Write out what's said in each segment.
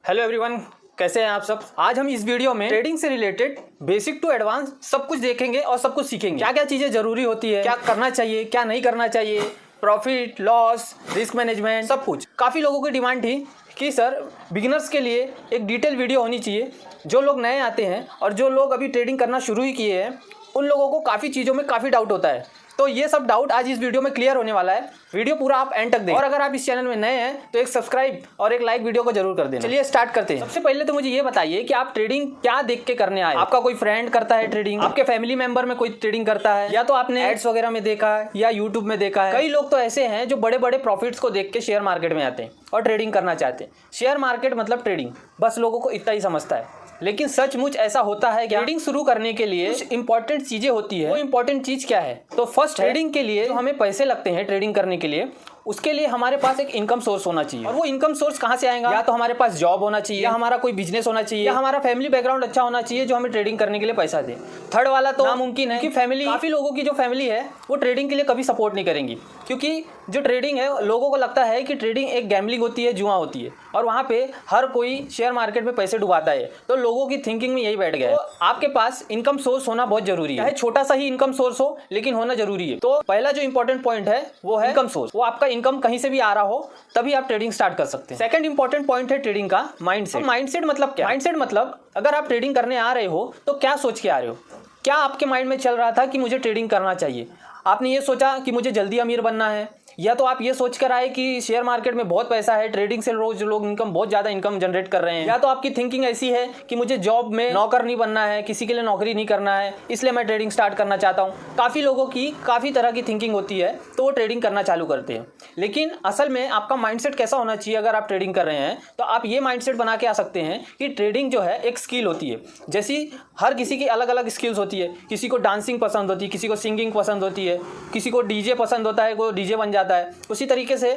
Hello everyone, कैसे हैं आप सब। आज हम इस वीडियो में ट्रेडिंग से रिलेटेड बेसिक टू एडवांस सब कुछ देखेंगे और सब कुछ सीखेंगे। क्या क्या चीज़ें जरूरी होती है, क्या करना चाहिए, क्या नहीं करना चाहिए, प्रॉफिट लॉस, रिस्क मैनेजमेंट, सब कुछ। काफ़ी लोगों की डिमांड थी कि सर बिगिनर्स के लिए एक डिटेल वीडियो होनी चाहिए। जो लोग नए आते हैं और जो लोग अभी ट्रेडिंग करना शुरू ही किए हैं उन लोगों को काफ़ी चीज़ों में काफ़ी डाउट होता है। तो ये सब डाउट आज इस वीडियो में क्लियर होने वाला है। वीडियो पूरा आप एंड तक देखें। और अगर आप इस चैनल में नए हैं तो एक सब्सक्राइब और एक लाइक वीडियो को जरूर कर देना। चलिए स्टार्ट करते हैं। सबसे पहले तो मुझे ये बताइए कि आप ट्रेडिंग क्या देख के करने आए। आपका कोई फ्रेंड करता है ट्रेडिंग, आपके फैमिली मेंबर में कोई ट्रेडिंग करता है, या तो आपने एड्स वगैरह में देखा है या यूट्यूब में देखा है। कई लोग तो ऐसे हैं जो बड़े बड़े प्रॉफिट्स को देख के शेयर मार्केट में आते हैं और ट्रेडिंग करना चाहते हैं। शेयर मार्केट मतलब ट्रेडिंग, बस लोगों को इतना ही समझता है। लेकिन सचमुच ऐसा होता है क्या? ट्रेडिंग शुरू करने के लिए कुछ इंपॉर्टेंट चीजें होती है। वो इंपॉर्टेंट चीज क्या है? तो फर्स्ट, ट्रेडिंग के लिए जो हमें पैसे लगते हैं ट्रेडिंग करने के लिए, उसके लिए हमारे पास एक इनकम सोर्स होना चाहिए। और वो इनकम सोर्स कहाँ से आएगा? या तो हमारे पास जॉब होना चाहिए, या हमारा कोई बिजनेस होना चाहिए, या हमारा फैमिली बैकग्राउंड अच्छा होना चाहिए जो हमें ट्रेडिंग करने के लिए पैसा दे। थर्ड वाला तो नामुमकिन है कि फैमिली, काफी लोगों की जो फैमिली है वो ट्रेडिंग के लिए कभी सपोर्ट नहीं करेंगी, क्योंकि जो ट्रेडिंग है लोगों को लगता है कि ट्रेडिंग एक गैम्बलिंग होती है, जुआ होती है, और वहाँ पे हर कोई शेयर मार्केट में पैसे डुबाता है। तो लोगों की थिंकिंग में यही बैठ गया है। तो आपके पास इनकम सोर्स होना बहुत जरूरी है, चाहे छोटा सा ही इनकम सोर्स हो, लेकिन होना जरूरी है। तो पहला जो इंपॉर्टेंट पॉइंट है वो है इनकम सोर्स। वो आपका इनकम कहीं से भी आ रहा हो तभी आप ट्रेडिंग स्टार्ट कर सकते हैं। सेकंड इंपॉर्टेंट पॉइंट है ट्रेडिंग का माइंडसेट। माइंडसेट मतलब क्या? माइंडसेट मतलब अगर आप ट्रेडिंग करने आ रहे हो तो क्या सोच के आ रहे हो। क्या आपके माइंड में चल रहा था कि मुझे ट्रेडिंग करना चाहिए? आपने ये सोचा कि मुझे जल्दी अमीर बनना है, या तो आप ये सोच कर आए कि शेयर मार्केट में बहुत पैसा है, ट्रेडिंग से रोज लोग इनकम बहुत ज़्यादा इनकम जनरेट कर रहे हैं, या तो आपकी थिंकिंग ऐसी है कि मुझे जॉब में नौकर नहीं बनना है, किसी के लिए नौकरी नहीं करना है, इसलिए मैं ट्रेडिंग स्टार्ट करना चाहता हूँ। काफ़ी लोगों की काफ़ी तरह की थिंकिंग होती है, तो वो ट्रेडिंग करना चालू करते हैं। लेकिन असल में आपका माइंडसेट कैसा होना चाहिए? अगर आप ट्रेडिंग कर रहे हैं तो आप ये माइंडसेट बना के आ सकते हैं कि ट्रेडिंग जो है एक स्किल होती है। जैसी हर किसी की अलग अलग स्किल्स होती है। किसी को डांसिंग पसंद होती है, किसी को सिंगिंग पसंद होती है, किसी को डीजे पसंद होता है, वो डीजे बन जाता है। उसी तरीके से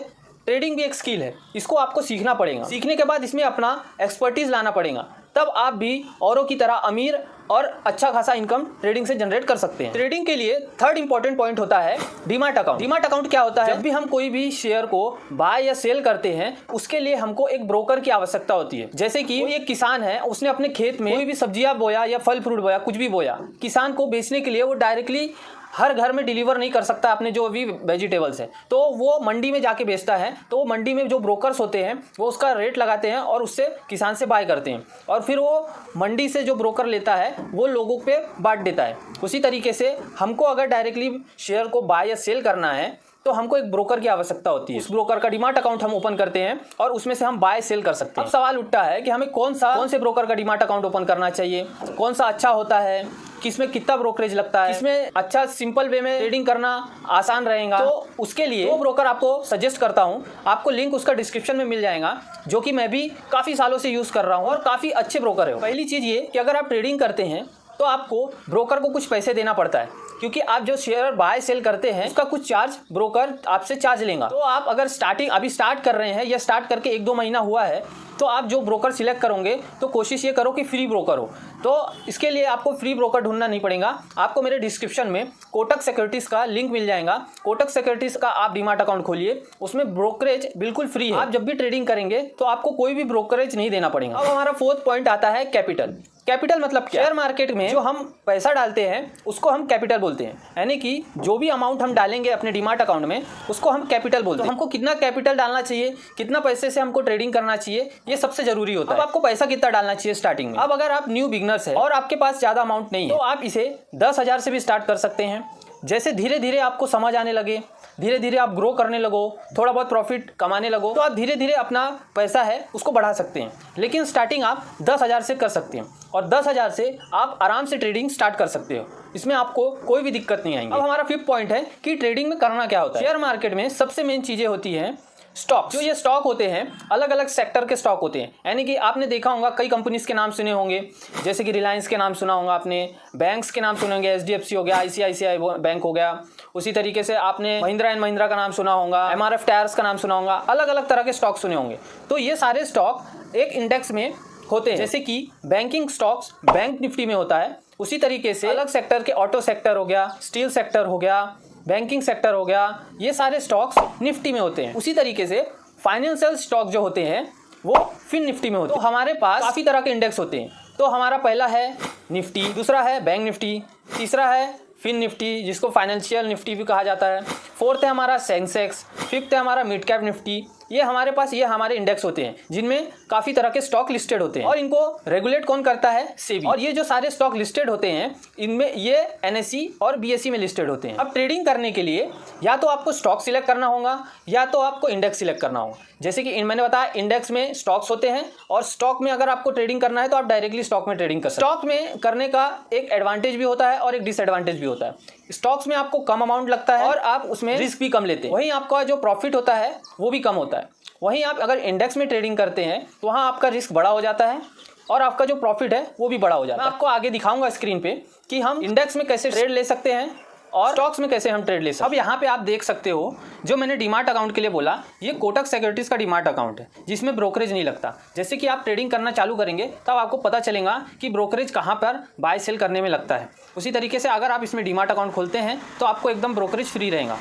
ट्रेडिंग भी एक स्किल है, इसको आपको सीखना पड़ेगा। सीखने के बाद इसमें अपना एक्सपर्टीज लाना पड़ेगा, तब आप भी औरों की तरह अमीर और अच्छा खासा इनकम ट्रेडिंग से जनरेट कर सकते हैं। ट्रेडिंग के लिए थर्ड इंपॉर्टेंट पॉइंट होता है डीमैट अकाउंट। डीमैट अकाउंट क्या होता है? जब भी हम कोई भी शेयर को बाय या सेल करते हैं उसके लिए हमको एक ब्रोकर की आवश्यकता होती है। जैसे कि एक किसान है, उसने अपने खेत में कोई भी सब्जियां बोया या फल फ्रूट बोया, कुछ भी बोया, किसान को बेचने के लिए वो डायरेक्टली हर घर में डिलीवर नहीं कर सकता अपने जो भी वेजिटेबल्स हैं, तो वो मंडी में जाके बेचता है। तो वो मंडी में जो ब्रोकर्स होते हैं वो उसका रेट लगाते हैं और उससे किसान से बाय करते हैं, और फिर वो मंडी से जो ब्रोकर लेता है वो लोगों पे बांट देता है। उसी तरीके से हमको अगर डायरेक्टली शेयर को बाय या सेल करना है तो हमको एक ब्रोकर की आवश्यकता होती है। उस ब्रोकर का डीमैट अकाउंट हम ओपन करते हैं और उसमें से हम बाय सेल कर सकते हैं। अब सवाल उठता है कि हमें कौन से ब्रोकर का डीमैट अकाउंट ओपन करना चाहिए, कौन सा अच्छा होता है, किसमें कितना ब्रोकरेज लगता है, किसमें अच्छा सिंपल वे में ट्रेडिंग करना आसान रहेगा। तो उसके लिए वो ब्रोकर आपको सजेस्ट करता हूँ। आपको लिंक उसका डिस्क्रिप्शन में मिल जाएगा, जो कि मैं भी काफ़ी सालों से यूज़ कर रहा हूँ और काफ़ी अच्छे ब्रोकर है। पहली चीज़ ये कि अगर आप ट्रेडिंग करते हैं तो आपको ब्रोकर को कुछ पैसे देना पड़ता है, क्योंकि आप जो शेयर बाय सेल करते हैं उसका कुछ चार्ज ब्रोकर आपसे चार्ज लेगा। तो आप अगर अभी स्टार्ट कर रहे हैं या स्टार्ट करके 1-2 महीना हुआ है तो आप जो ब्रोकर सिलेक्ट करोगे तो कोशिश ये करो कि फ्री ब्रोकर हो। तो इसके लिए आपको फ्री ब्रोकर ढूंढना नहीं पड़ेगा। आपको मेरे डिस्क्रिप्शन में कोटक सिक्योरिटीज़ का लिंक मिल जाएगा। कोटक सिक्योरिटीज़ का आप डीमैट अकाउंट खोलिए, उसमें ब्रोकरेज बिल्कुल फ्री है। आप जब भी ट्रेडिंग करेंगे तो आपको कोई भी ब्रोकरेज नहीं देना पड़ेगा। अब हमारा फोर्थ पॉइंट आता है कैपिटल। कैपिटल मतलब क्या? शेयर मार्केट में जो हम पैसा डालते हैं उसको हम कैपिटल बोलते हैं, यानी कि जो भी अमाउंट हम डालेंगे अपने डीमैट अकाउंट में उसको हम कैपिटल बोलते हैं। तो हमको कितना कैपिटल डालना चाहिए, कितना पैसे से हमको ट्रेडिंग करना चाहिए, ये सबसे जरूरी होता है। अब आपको पैसा कितना डालना चाहिए स्टार्टिंग में? अब अगर आप न्यू बिगनर्स है और आपके पास ज़्यादा अमाउंट नहीं है तो आप इसे 10,000 से भी स्टार्ट कर सकते हैं। जैसे धीरे धीरे आपको समझ आने लगे, धीरे धीरे आप ग्रो करने लगो, थोड़ा बहुत प्रॉफिट कमाने लगो, तो आप धीरे धीरे अपना पैसा है उसको बढ़ा सकते हैं। लेकिन स्टार्टिंग आप 10,000 से कर सकते हैं और 10,000 से आप आराम से ट्रेडिंग स्टार्ट कर सकते हो। इसमें आपको कोई भी दिक्कत नहीं आएगी। अब हमारा फिफ्थ पॉइंट है कि ट्रेडिंग में करना क्या होता है। शेयर मार्केट में सबसे मेन चीज़ें होती हैं स्टॉक। जो ये स्टॉक होते हैं अलग अलग सेक्टर के स्टॉक होते हैं, यानी कि आपने देखा होगा कई कंपनीज के नाम सुने होंगे, जैसे कि रिलायंस के नाम सुना होगा आपने, बैंक्स के नाम सुने होंगे, HDFC हो गया, ICICI बैंक हो गया। उसी तरीके से आपने महिंद्रा एंड महिंद्रा का नाम सुना होगा, MRF टायर्स का नाम सुना होगा, अलग अलग तरह के स्टॉक सुने होंगे। तो ये सारे स्टॉक एक इंडेक्स में होते हैं, जैसे कि बैंकिंग स्टॉक्स बैंक निफ्टी में होता है। उसी तरीके से अलग सेक्टर के ऑटो सेक्टर हो गया, स्टील सेक्टर हो गया, बैंकिंग सेक्टर हो गया, ये सारे स्टॉक्स निफ्टी में होते हैं। उसी तरीके से फाइनेंशियल स्टॉक जो होते हैं वो फिन निफ्टी में होते हैं। तो हमारे पास काफ़ी तरह के इंडेक्स होते हैं। तो हमारा पहला है निफ्टी, दूसरा है बैंक निफ्टी, तीसरा है फिन निफ्टी जिसको फाइनेंशियल निफ्टी भी कहा जाता है, फोर्थ है हमारा सेंसेक्स, फिफ्थ है हमारा मिड कैप निफ्टी। ये हमारे पास ये हमारे इंडेक्स होते हैं जिनमें काफ़ी तरह के स्टॉक लिस्टेड होते हैं और इनको रेगुलेट कौन करता है? सेबी। और ये जो सारे स्टॉक लिस्टेड होते हैं इनमें ये एनएसई और बीएसई में लिस्टेड होते हैं। अब ट्रेडिंग करने के लिए या तो आपको स्टॉक सिलेक्ट करना होगा या तो आपको इंडेक्स सिलेक्ट करना होगा। जैसे कि मैंने बताया इंडेक्स में स्टॉक्स होते हैं और स्टॉक में अगर आपको ट्रेडिंग करना है तो आप डायरेक्टली स्टॉक में ट्रेडिंग कर सकते हैं। स्टॉक में करने का एक एडवांटेज भी होता है और एक डिसएडवांटेज भी होता है। स्टॉक्स में आपको कम अमाउंट लगता है और आप उसमें रिस्क भी कम लेते हैं, वहीं आपका जो प्रॉफिट होता है वो भी कम होता है। वहीं आप अगर इंडेक्स में ट्रेडिंग करते हैं तो वहाँ आपका रिस्क बड़ा हो जाता है और आपका जो प्रॉफिट है वो भी बड़ा हो जाता है। मैं आपको आगे दिखाऊंगा स्क्रीन पे कि हम इंडेक्स में कैसे ट्रेड ले सकते हैं और स्टॉक्स में कैसे हम ट्रेड ले सकते हैं। अब यहाँ पे आप देख सकते हो जो मैंने डीमार्ट अकाउंट के लिए बोला, ये कोटक सिक्योरिटीज़ का डीमार्ट अकाउंट है जिसमें ब्रोकरेज नहीं लगता। जैसे कि आप ट्रेडिंग करना चालू करेंगे तब आपको पता चलेगा कि ब्रोकरेज कहाँ पर बाय सेल करने में लगता है। उसी तरीके से अगर आप इसमें डीमार्ट अकाउंट खोलते हैं तो आपको एकदम ब्रोकरेज फ्री रहेगा।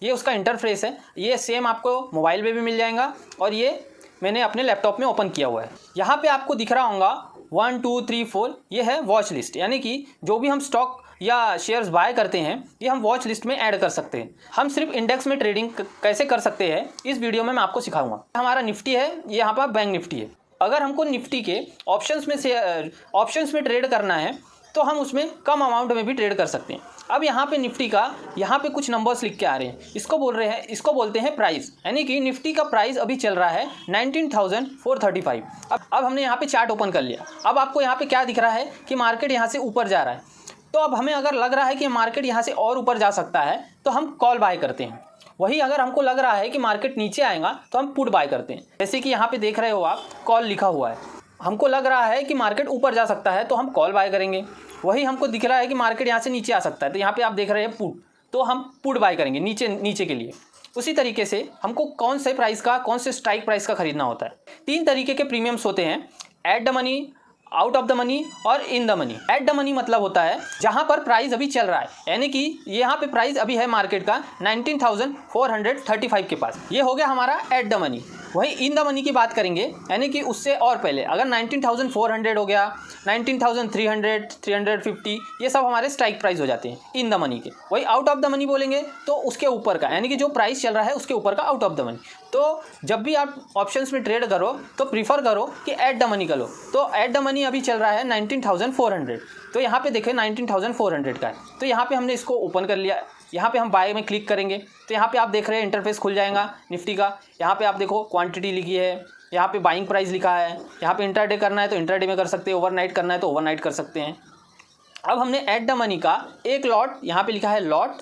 ये उसका इंटरफेस है, ये सेम आपको मोबाइल में भी मिल जाएगा और ये मैंने अपने लैपटॉप में ओपन किया हुआ है। यहाँ पे आपको दिख रहा होगा 1 2 3 4, ये है वॉच लिस्ट, यानी कि जो भी हम स्टॉक या शेयर्स बाय करते हैं ये हम वॉच लिस्ट में ऐड कर सकते हैं। हम सिर्फ इंडेक्स में ट्रेडिंग कैसे कर सकते हैं इस वीडियो में मैं आपको सिखाऊंगा। हमारा निफ्टी है, ये यहाँ पर बैंक निफ्टी है। अगर हमको निफ्टी के ऑप्शंस में ट्रेड करना है तो हम उसमें कम अमाउंट में भी ट्रेड कर सकते हैं। अब यहाँ पे निफ्टी का यहाँ पे कुछ नंबर्स लिख के आ रहे हैं, इसको बोलते हैं प्राइस, यानी कि निफ्टी का प्राइस अभी चल रहा है 19,435। अब हमने यहाँ पे चार्ट ओपन कर लिया। अब आपको यहाँ पे क्या दिख रहा है कि मार्केट यहाँ से ऊपर जा रहा है। तो अब हमें अगर लग रहा है कि मार्केट यहाँ से और ऊपर जा सकता है तो हम कॉल बाय करते हैं। वही अगर हमको लग रहा है कि मार्केट नीचे आएगा तो हम पुट बाय करते हैं। जैसे कि यहाँ पे देख रहे हो आप कॉल लिखा हुआ है, हमको लग रहा है कि मार्केट ऊपर जा सकता है तो हम कॉल बाय करेंगे। वही हमको दिख रहा है कि मार्केट यहाँ से नीचे आ सकता है तो यहाँ पे आप देख रहे हैं पुट, तो हम पुट बाय करेंगे नीचे के लिए। उसी तरीके से हमको कौन से प्राइस का, कौन से स्ट्राइक प्राइस का खरीदना होता है। 3 तरीके के प्रीमियम्स होते हैं, at the money, out of the money और in the money. At the money मतलब होता है जहां पर प्राइस अभी चल रहा है, यानी कि यहाँ पे प्राइस अभी है मार्केट का 19,435 के पास, ये हो गया हमारा एट द मनी। वही इन द मनी की बात करेंगे, यानी कि उससे और पहले अगर 19,400 हो गया, 19,300, 350, ये सब हमारे स्ट्राइक प्राइस हो जाते हैं इन द मनी के। वही आउट ऑफ द मनी बोलेंगे तो उसके ऊपर का, यानी कि जो प्राइस चल रहा है उसके ऊपर का आउट ऑफ द मनी। तो जब भी आप ऑप्शंस में ट्रेड करो तो प्रीफर करो कि एट द मनी करो। तो एट द मनी अभी चल रहा है 19,400, तो यहाँ पे देखें 19,400 का है। तो यहाँ पे हमने इसको ओपन कर लिया। यहाँ पे हम बाय में क्लिक करेंगे तो यहाँ पे आप देख रहे हैं इंटरफेस खुल जाएगा निफ्टी का। यहाँ पे आप देखो क्वांटिटी लिखी है, यहाँ पे बाइंग प्राइस लिखा है। यहाँ पे इंट्राडे करना है तो इंट्राडे में कर सकते हैं, ओवरनाइट करना है तो ओवरनाइट कर सकते हैं। अब हमने एट द मनी का एक लॉट, यहाँ पे लिखा है लॉट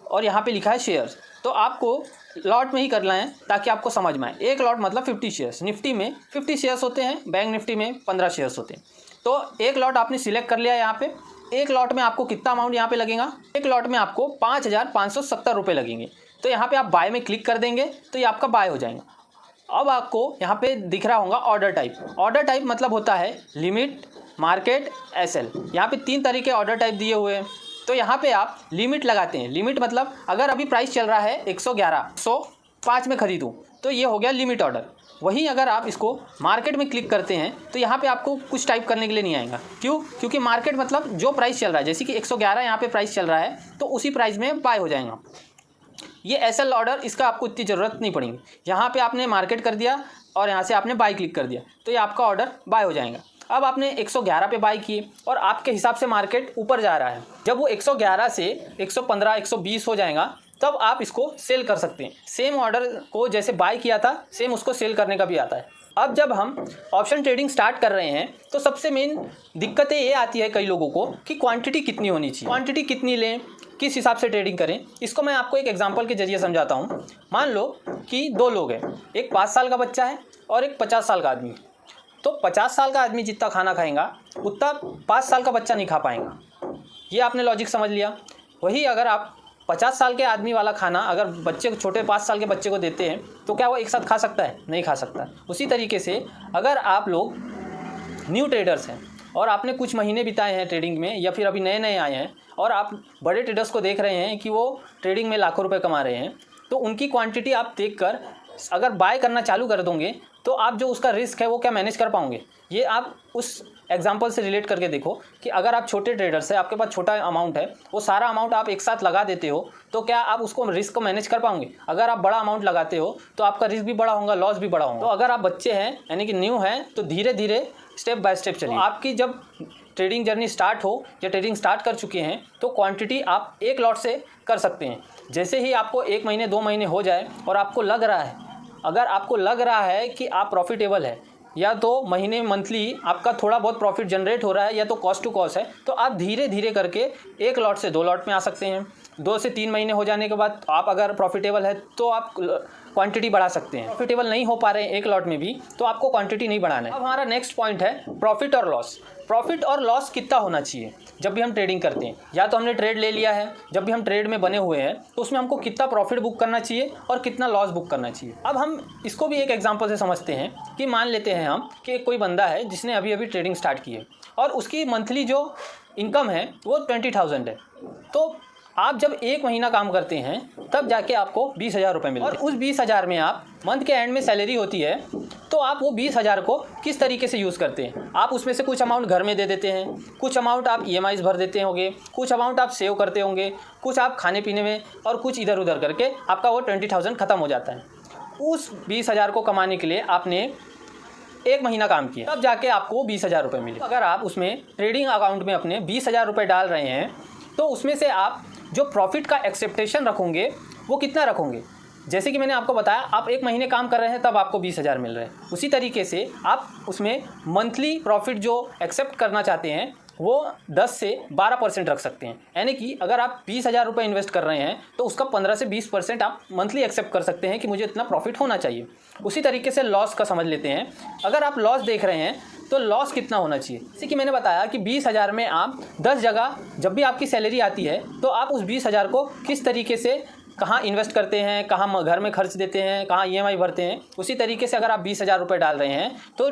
और यहाँ पे लिखा है शेयर्स, तो आपको लॉट में ही करना है ताकि आपको समझ में आए। एक लॉट मतलब 50 शेयर्स। निफ्टी में 50 शेयर्स होते हैं, बैंक निफ्टी में 15 शेयर्स होते हैं। तो एक लॉट आपने सिलेक्ट कर लिया। यहाँ पे एक लॉट में आपको कितना अमाउंट यहाँ पे लगेगा, एक लॉट में आपको 5,570 रुपये लगेंगे। तो यहाँ पे आप बाय में क्लिक कर देंगे तो ये आपका बाय हो जाएगा। अब आपको यहाँ पे दिख रहा होगा ऑर्डर टाइप। ऑर्डर टाइप मतलब होता है लिमिट, मार्केट, एसएल। यहाँ पे 3 तरीके ऑर्डर टाइप दिए हुए हैं। तो यहाँ पे आप लिमिट लगाते हैं। लिमिट मतलब अगर अभी प्राइस चल रहा है 111, 105 में खरीदूँ तो ये हो गया लिमिट ऑर्डर। वहीं अगर आप इसको मार्केट में क्लिक करते हैं तो यहाँ पे आपको कुछ टाइप करने के लिए नहीं आएगा। क्यों? क्योंकि मार्केट मतलब जो प्राइस चल रहा है, जैसे कि 111 यहाँ पे प्राइस चल रहा है तो उसी प्राइस में बाय हो जाएगा। ये एसएल ऑर्डर, इसका आपको इतनी ज़रूरत नहीं पड़ेगी। यहाँ पे आपने मार्केट कर दिया और यहाँ से आपने बाय क्लिक कर दिया तो ये आपका ऑर्डर बाय हो जाएगा। अब आपने 111 पे बाय किए और आपके हिसाब से मार्केट ऊपर जा रहा है। जब वो 111 से 115, 120 हो जाएगा तब आप इसको सेल कर सकते हैं। सेम ऑर्डर को जैसे बाय किया था सेम उसको सेल करने का भी आता है। अब जब हम ऑप्शन ट्रेडिंग स्टार्ट कर रहे हैं तो सबसे मेन दिक्कतें ये आती है कई लोगों को कि क्वांटिटी कितनी होनी चाहिए, क्वांटिटी कितनी लें, किस हिसाब से ट्रेडिंग करें। इसको मैं आपको एक एग्जांपल के जरिए समझाता हूँ। मान लो कि 2 लोग हैं, एक 5 साल का बच्चा है और एक 50 साल का आदमी। तो 50 साल का आदमी जितना खाना खाएगा उतना 5 साल का बच्चा नहीं खा पाएगा। ये आपने लॉजिक समझ लिया। वही अगर आप 50 साल के आदमी वाला खाना अगर बच्चे, छोटे 5 साल के बच्चे को देते हैं तो क्या वो एक साथ खा सकता है? नहीं खा सकता। उसी तरीके से अगर आप लोग न्यू ट्रेडर्स हैं और आपने कुछ महीने बिताए हैं ट्रेडिंग में या फिर अभी नए आए हैं और आप बड़े ट्रेडर्स को देख रहे हैं कि वो ट्रेडिंग में लाखों रुपए कमा रहे हैं, तो उनकी क्वांटिटी आप देखकर अगर बाय करना चालू कर दोगे तो आप जो उसका रिस्क है वो क्या मैनेज कर पाओगे? ये आप उस एग्जाम्पल से रिलेट करके देखो कि अगर आप छोटे ट्रेडर्स हैं, आपके पास छोटा अमाउंट है, वो सारा अमाउंट आप एक साथ लगा देते हो तो क्या आप उसको रिस्क को मैनेज कर पाओगे? अगर आप बड़ा अमाउंट लगाते हो तो आपका रिस्क भी बड़ा होगा, लॉस भी बड़ा होगा। तो अगर आप बच्चे हैं यानी कि न्यू हैं तो धीरे धीरे स्टेप बाय स्टेप चलिए। आपकी जब ट्रेडिंग जर्नी स्टार्ट हो या ट्रेडिंग स्टार्ट कर चुके हैं तो क्वांटिटी आप एक लॉट से कर सकते हैं। जैसे ही आपको 1 महीने 2 महीने हो जाए और आपको लग रहा है, अगर आपको लग रहा है कि आप प्रॉफिटेबल है या तो महीने मंथली आपका थोड़ा बहुत प्रॉफिट जनरेट हो रहा है या तो कॉस्ट टू कॉस्ट है, तो आप धीरे धीरे करके 1 लॉट से 2 लॉट में आ सकते हैं। 2 से 3 महीने हो जाने के बाद आप अगर प्रॉफिटेबल है तो आप क्वांटिटी बढ़ा सकते हैं। प्रॉफिटेबल नहीं हो पा रहे हैं 1 लॉट में भी तो आपको क्वांटिटी नहीं बढ़ाना है। अब हमारा नेक्स्ट पॉइंट है प्रॉफिट और लॉस। प्रॉफिट और लॉस कितना होना चाहिए जब भी हम ट्रेडिंग करते हैं? या तो हमने ट्रेड ले लिया है, जब भी हम ट्रेड में बने हुए हैं तो उसमें हमको कितना प्रॉफिट बुक करना चाहिए और कितना लॉस बुक करना चाहिए। अब हम इसको भी एक एग्जांपल से समझते हैं कि मान लेते हैं हम कि कोई बंदा है जिसने अभी अभी ट्रेडिंग स्टार्ट की है और उसकी मंथली जो इनकम है वो 20,000 है। तो आप जब 1 महीना काम करते हैं तब जाके आपको 20,000 रुपये मिलते हैं और उस 20,000 में आप मंथ के एंड में सैलरी होती है तो आप वो 20,000 को किस तरीके से यूज़ करते हैं? आप उसमें से कुछ अमाउंट घर में दे देते हैं, कुछ अमाउंट आप EMIs भर देते होंगे, कुछ अमाउंट आप सेव करते होंगे, कुछ आप खाने पीने में और कुछ इधर उधर करके आपका वो 20,000 ख़त्म हो जाता है। उस 20,000 को कमाने के लिए आपने 1 महीना काम किया तब जाके आपको 20,000 रुपये मिले। अगर आप उसमें ट्रेडिंग अकाउंट में अपने 20,000 रुपये डाल रहे हैं तो उसमें से आप जो प्रॉफिट का एक्सेप्टेशन रखोगे वो कितना रखोगे? जैसे कि मैंने आपको बताया आप 1 महीने काम कर रहे हैं तब आपको 20,000 मिल रहे हैं। उसी तरीके से आप उसमें मंथली प्रॉफिट जो एक्सेप्ट करना चाहते हैं वो 10 से 12% रख सकते हैं। यानी कि अगर आप 20,000 रुपये इन्वेस्ट कर रहे हैं तो उसका 15 से 20% आप मंथली एक्सेप्ट कर सकते हैं कि मुझे इतना प्रॉफिट होना चाहिए। उसी तरीके से लॉस का समझ लेते हैं। अगर आप लॉस देख रहे हैं तो लॉस कितना होना चाहिए? जैसे कि मैंने बताया कि 20,000 में आप 10 जगह जब भी आपकी सैलरी आती है तो आप उस 20,000 को किस तरीके से कहाँ इन्वेस्ट करते हैं, कहाँ घर में खर्च देते हैं, कहाँ EMI भरते हैं। उसी तरीके से अगर आप 20,000 रुपये डाल रहे हैं तो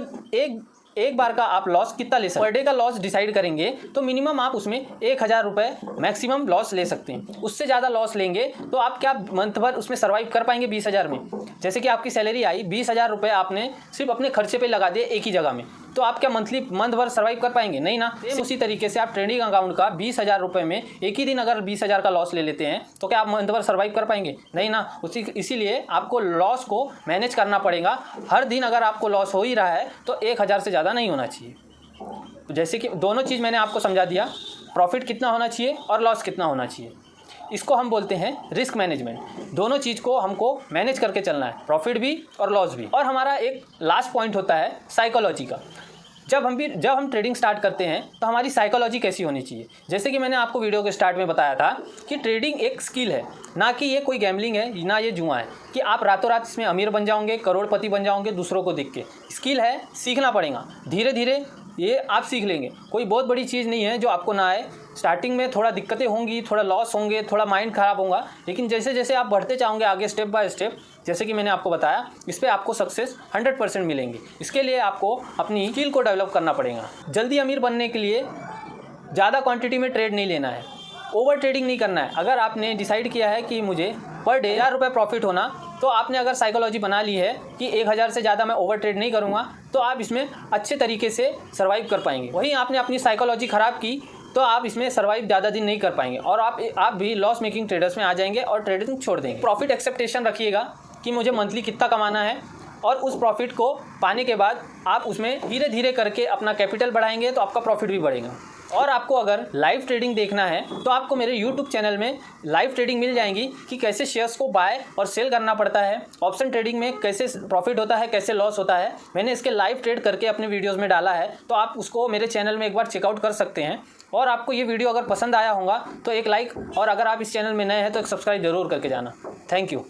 एक बार का आप लॉस कितना ले सकते हैं? पर डे का लॉस डिसाइड करेंगे तो मिनिमम आप उसमें 1,000 रुपये मैक्सिमम लॉस ले सकते हैं। उससे ज़्यादा लॉस लेंगे तो आप क्या मंथ भर उसमें सर्वाइव कर पाएंगे 20,000 में? जैसे कि आपकी सैलरी आई 20,000 रुपये आपने सिर्फ अपने खर्चे पे लगा दिए एक ही जगह में, तो आप क्या मंथ भर सर्वाइव कर पाएंगे? नहीं ना। उसी तरीके से आप ट्रेडिंग अकाउंट का 20,000 रुपये में एक ही दिन अगर 20,000 का लॉस ले लेते हैं तो क्या आप मंथ भर सर्वाइव कर पाएंगे? नहीं ना। इसीलिए आपको लॉस को मैनेज करना पड़ेगा। हर दिन अगर आपको लॉस हो ही रहा है तो 1,000 से ज़्यादा नहीं होना चाहिए। तो जैसे कि दोनों चीज़ मैंने आपको समझा दिया, प्रॉफिट कितना होना चाहिए और लॉस कितना होना चाहिए। इसको हम बोलते हैं रिस्क मैनेजमेंट। दोनों चीज़ को हमको मैनेज करके चलना है, प्रॉफिट भी और लॉस भी। और हमारा एक लास्ट पॉइंट होता है साइकोलॉजी का। जब हम ट्रेडिंग स्टार्ट करते हैं तो हमारी साइकोलॉजी कैसी होनी चाहिए? जैसे कि मैंने आपको वीडियो के स्टार्ट में बताया था कि ट्रेडिंग एक स्किल है, ना कि ये कोई गैम्बलिंग है, ना ये जुआ है कि आप रातों रात इसमें अमीर बन जाओगे, करोड़पति बन जाओगे दूसरों को देख के। स्किल है, सीखना पड़ेगा। धीरे धीरे ये आप सीख लेंगे। कोई बहुत बड़ी चीज़ नहीं है जो आपको ना आए। स्टार्टिंग में थोड़ा दिक्कतें होंगी, थोड़ा लॉस होंगे, थोड़ा माइंड ख़राब होगा, लेकिन जैसे जैसे आप बढ़ते जाओगे आगे स्टेप बाय स्टेप, जैसे कि मैंने आपको बताया, इस पर आपको सक्सेस 100% मिलेंगे। इसके लिए आपको अपनी स्किल को डेवलप करना पड़ेगा। जल्दी अमीर बनने के लिए ज़्यादा क्वांटिटी में ट्रेड नहीं लेना है, ओवर ट्रेडिंग नहीं करना है। अगर आपने डिसाइड किया है कि मुझे पर डे 1,000 रुपये प्रॉफिट होना, तो आपने अगर साइकोलॉजी बना ली है कि 1,000 से ज़्यादा मैं ओवर ट्रेड नहीं करूँगा, तो आप इसमें अच्छे तरीके से सर्वाइव कर पाएंगे। वहीं आपने अपनी साइकोलॉजी ख़राब की तो आप इसमें सर्वाइव ज़्यादा दिन नहीं कर पाएंगे और आप भी लॉस मेकिंग ट्रेडर्स में आ जाएंगे और ट्रेडिंग छोड़ देंगे। प्रॉफिट एक्सेप्टेशन रखिएगा कि मुझे मंथली कितना कमाना है, और उस प्रॉफिट को पाने के बाद आप उसमें धीरे धीरे करके अपना कैपिटल बढ़ाएंगे तो आपका प्रॉफिट भी बढ़ेगा। और आपको अगर लाइव ट्रेडिंग देखना है तो आपको मेरे YouTube चैनल में लाइव ट्रेडिंग मिल जाएंगी कि कैसे शेयर्स को बाय और सेल करना पड़ता है, ऑप्शन ट्रेडिंग में कैसे प्रॉफिट होता है, कैसे लॉस होता है। मैंने इसके लाइव ट्रेड करके अपने वीडियोस में डाला है, तो आप उसको मेरे चैनल में एक बार चेकआउट कर सकते हैं। और आपको ये वीडियो अगर पसंद आया होगा तो एक लाइक, और अगर आप इस चैनल में नए हैं तो एक सब्सक्राइब जरूर करके जाना। Thank you.